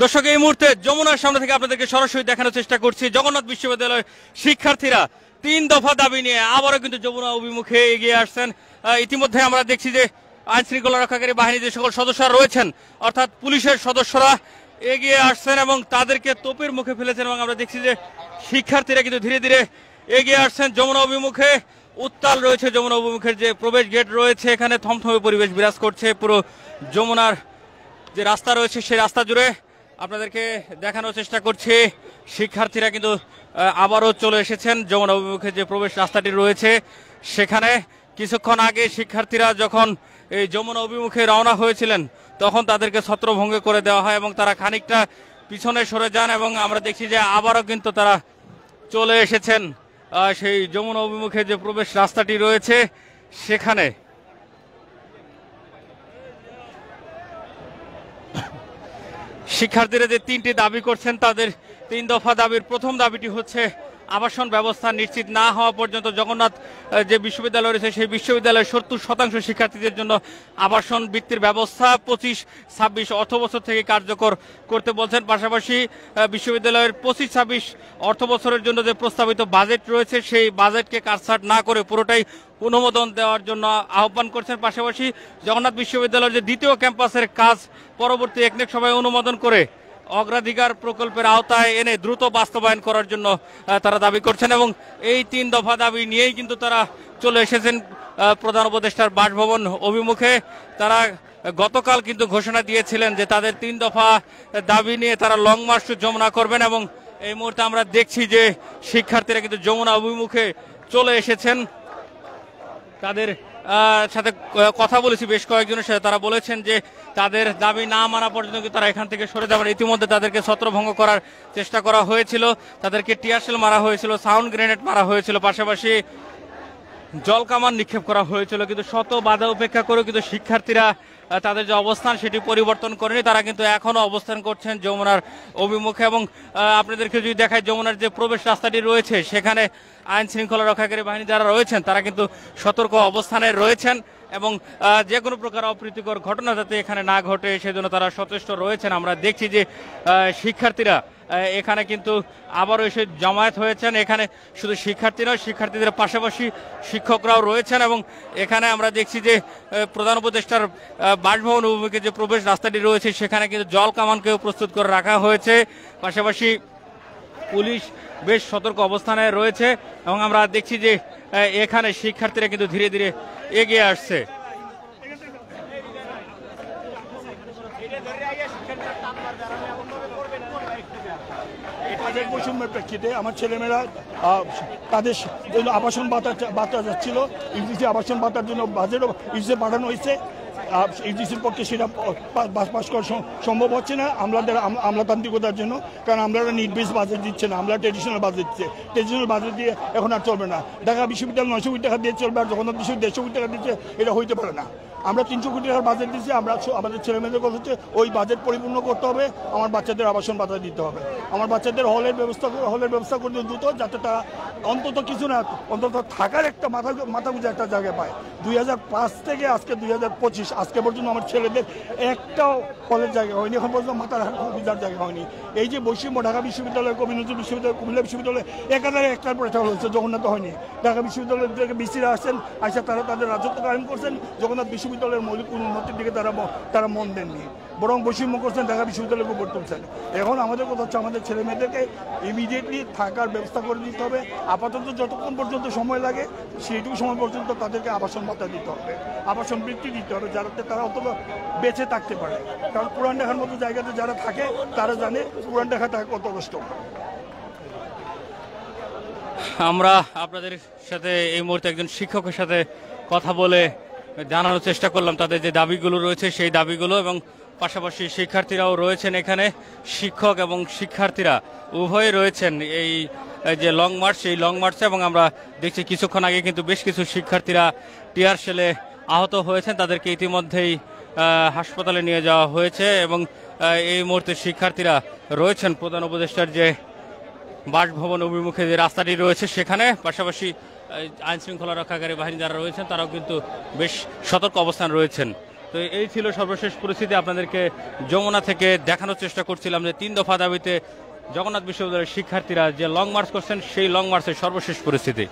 দর্শক, এই মুহূর্তে যমুনার সামনে থেকে আপনাদেরকে সরাসরি দেখানোর চেষ্টা করছি জগন্নাথ বিশ্ববিদ্যালয়ের শিক্ষার্থীরা 3 দফা দাবি নিয়ে আবারও কিন্তু যমুনা অভিমুখে এগিয়ে আসছেন। ইতিমধ্যে আমরা দেখছি যে আইন শৃঙ্খলা রক্ষাকারী বাহিনীর যে সকল সদস্যরা রয়েছেন, অর্থাৎ পুলিশের সদস্যরা এগিয়ে আসছেন এবং তাদেরকে তোপের মুখে ফেলেছেন এবং আমরা দেখছি যে শিক্ষার্থীরা কিন্তু ধীরে ধীরে এগিয়ে আসছেন যমুনা অভিমুখে। উত্তাল রয়েছে যমুনা অভিমুখের যে প্রবেশ গেট রয়েছে, এখানে থমথমে পরিবেশ বিরাজ করছে পুরো যমুনার যে রাস্তা রয়েছে সেই রাস্তা জুড়ে। আপনাদেরকে দেখানোর চেষ্টা করছি শিক্ষার্থীরা কিন্তু আবারও চলে এসেছেন যমুনা অভিমুখে যে প্রবেশ রাস্তাটি রয়েছে সেখানে। কিছুক্ষণ আগে শিক্ষার্থীরা যখন এই যমুনা অভিমুখে রওনা হয়েছিলেন তখন তাদেরকে ছত্রভঙ্গ করে দেওয়া হয় এবং তারা খানিকটা পিছনে সরে যান এবং আমরা দেখছি যে আবারও কিন্তু তারা চলে এসেছেন সেই যমুনা অভিমুখে যে প্রবেশ রাস্তাটি রয়েছে সেখানে। শিক্ষার্থীরা যে 3টি দাবি করছেন তাদের 3 দফা দাবির প্রথম দাবিটি হচ্ছে আবাসন ব্যবস্থা নিশ্চিত না হওয়া পর্যন্ত জগন্নাথ যে বিশ্ববিদ্যালয় রয়েছে সেই বিশ্ববিদ্যালয়ের 70% শিক্ষার্থীদের জন্য আবাসন বৃত্তির ব্যবস্থা 25-26 অর্থবছর থেকে কার্যকর করতে বলছেন। পাশাপাশি বিশ্ববিদ্যালয়ের 25-26 অর্থবছরের জন্য যে প্রস্তাবিত বাজেট রয়েছে সেই বাজেটকে কাটছাঁট না করে পুরোটাই অনুমোদন দেওয়ার জন্য আহ্বান করছেন। পাশাপাশি জগন্নাথ বিশ্ববিদ্যালয়ের যে দ্বিতীয় ক্যাম্পাসের কাজ পরবর্তী একনেক সভায় অনুমোদন করে অগ্রাধিকার প্রকল্পের আওতায় এনে দ্রুত বাস্তবায়ন করার জন্য তারা দাবি করছেন এবং এই 3 দফা দাবি নিয়েই কিন্তু তারা চলে এসেছেন প্রধান উপদেষ্টার বাসভবন অভিমুখে। তারা গতকাল কিন্তু ঘোষণা দিয়েছিলেন যে তাদের 3 দফা দাবি নিয়ে তারা লং মার্চ টু যমুনা করবেন এবং এই মুহূর্তে আমরা দেখছি যে শিক্ষার্থীরা কিন্তু যমুনা অভিমুখে চলে এসেছেন। তাদের সাথে কথা বলেছি বেশ কয়েকজনের সাথে, তারা বলেছেন যে তাদের দাবি না মানা পর্যন্ত তারা এখান থেকে সরে যাবেন। ইতিমধ্যে তাদেরকে ছত্রভঙ্গ করার চেষ্টা করা হয়েছিল, তাদেরকে টিয়ারশেল মারা হয়েছিল, সাউন্ড গ্রেনেড মারা হয়েছিল, পাশাপাশি জল কামান নিক্ষেপ করা হয়েছিল, কিন্তু শত বাধা উপেক্ষা করেও কিন্তু শিক্ষার্থীরা তাদের যে অবস্থান সেটি পরিবর্তন করেনি। তারা কিন্তু এখনো অবস্থান করছেন যমুনার অভিমুখে এবং আপনাদেরকে যদি দেখায় যমুনার যে প্রবেশ রাস্তাটি রয়েছে সেখানে আইন শৃঙ্খলা রক্ষাকারী বাহিনী যারা রয়েছেন তারা কিন্তু সতর্ক অবস্থানে রয়েছেন এবং যে কোনো প্রকার অপ্রীতিকর ঘটনা যাতে এখানে না ঘটে সেজন্য তারা সচেষ্ট রয়েছেন। আমরা দেখছি যে শিক্ষার্থীরা এখানে কিন্তু আবারও এসে জমায়েত হয়েছেন। এখানে শুধু শিক্ষার্থী নয়, শিক্ষার্থীদের পাশাপাশি শিক্ষকরাও রয়েছেন এবং এখানে আমরা দেখছি যে প্রধান উপদেষ্টার বাসভবন অভিমুখে যে প্রবেশ রাস্তাটি রয়েছে সেখানে কিন্তু জল কামানকেও প্রস্তুত করে রাখা হয়েছে। পাশাপাশি পুলিশ বেশ সতর্ক অবস্থানে রয়েছে এবং আমরা দেখছি যে এখানে শিক্ষার্থীরা কিন্তু ধীরে ধীরে এগিয়ে আসছে। বৈষম্যের প্রেক্ষিতে আমার ছেলেমেয়েরা তাদের আবাসন বাতা যাচ্ছিল, ইউজিসি আবাসন বাতার জন্য বাজেটও ইউজিসি পাঠানো হয়েছে। ইউজিসির পক্ষে সেটা পাস করা সম্ভব হচ্ছে না আমলাতান্ত্রিকতার জন্য, কারণ আমরা নির্বিষ বাজেট দিচ্ছে না, আমরা ট্রেডিশনাল বাজেট দিচ্ছে। ট্রেডিশনাল বাজেট দিয়ে এখন আর চলবে না। ঢাকা বিশ্ববিদ্যালয় 900 কোটি টাকা দিয়ে চলবে আর জগন্নাথ বিশ্ববিদ্যালয় 150 কোটি টাকা দিচ্ছে, এটা হইতে পারে না। আমরা 300 কোটি টাকার বাজেট দিচ্ছি, আমরা আমাদের ছেলেমেয়েদের কথা হচ্ছে ওই বাজেট পরিপূর্ণ করতে হবে, আমার বাচ্চাদের আবাসন ভাতা দিতে হবে, আমার বাচ্চাদের হলের ব্যবস্থা করতে দ্রুত, যাতে তারা অন্তত কিছু না অন্তত থাকার একটা মাথা গুঁজে একটা জায়গায় পায়। 2005 থেকে আজকে 2025 আজকে পর্যন্ত আমার ছেলেদের একটাও হলের জায়গা হয়নি, এখন পর্যন্ত মাথা রাখার সুবিধার জায়গা হয়নি। এই যে বৈষম্য, ঢাকা বিশ্ববিদ্যালয়, কবি নজরুল বিশ্ববিদ্যালয়, কুমিল্লা বিশ্ববিদ্যালয় একাধারে একটার পর একটা হচ্ছে, জগন্নাথ হয়নি। ঢাকা বিশ্ববিদ্যালয় থেকে বিসিরা আসছেন, আইসা তারা তাদের রাজত্ব কায়েম করছেন, জগন্নাথ বিশ্ববিদ্যালয়ের মৌলিক উন্নতির দিকে তারা মন দেননি, বরং বৈষম্য করছেন, ঢাকা বিশ্ববিদ্যালয়কে উপর তুলছেন। এখন আমাদের কথা হচ্ছে আমাদের ছেলে মেয়েদেরকে ইমিডিয়েটলি থাকার ব্যবস্থা করে দিতে হবে। আপাতত যতক্ষণ পর্যন্ত সময় লাগে সেইটুকু সময় পর্যন্ত তাদেরকে আবাসন ভাতা দিতে হবে, আবাসন বৃত্তি দিতে হবে, যাতে তারা অন্তত বেঁচে থাকতে পারে। কারণ পুরান ঢাকার মতো জায়গাতে যারা থাকে তারা জানে পুরান ঢাকা থাকা কত কষ্ট। আমরা আপনাদের সাথে এই মুহূর্তে একজন শিক্ষকের সাথে কথা বলে জানানোর চেষ্টা করলাম তাদের যে দাবিগুলো রয়েছে সেই দাবিগুলো, এবং পাশাপাশি শিক্ষার্থীরাও রয়েছেন এখানে। শিক্ষক এবং শিক্ষার্থীরা উভয়ে রয়েছেন এই যে লং মার্চ, এই লং মার্চে, এবং আমরা দেখছি কিছুক্ষণ আগে কিন্তু বেশ কিছু শিক্ষার্থীরা টিয়ার শেলে আহত হয়েছেন, তাদেরকে ইতিমধ্যেই হাসপাতালে নিয়ে যাওয়া হয়েছে এবং এই মুহূর্তে শিক্ষার্থীরা রয়েছেন প্রধান উপদেষ্টার যে বাসভবন অভিমুখে যে রাস্তাটি রয়েছে সেখানে। পাশাপাশি আইন শৃঙ্খলা রক্ষাকারী বাহিনী যারা রয়েছেন তারাও কিন্তু বেশ সতর্ক অবস্থান রয়েছেন। তো এই ছিল সর্বশেষ পরিস্থিতি, আপনাদেরকে যমুনা থেকে দেখানোর চেষ্টা করছিলাম যে 3 দফা দাবিতে জগন্নাথ বিশ্ববিদ্যালয়ের শিক্ষার্থীরা যে লং মার্চ করছেন সেই লং মার্চের সর্বশেষ পরিস্থিতি।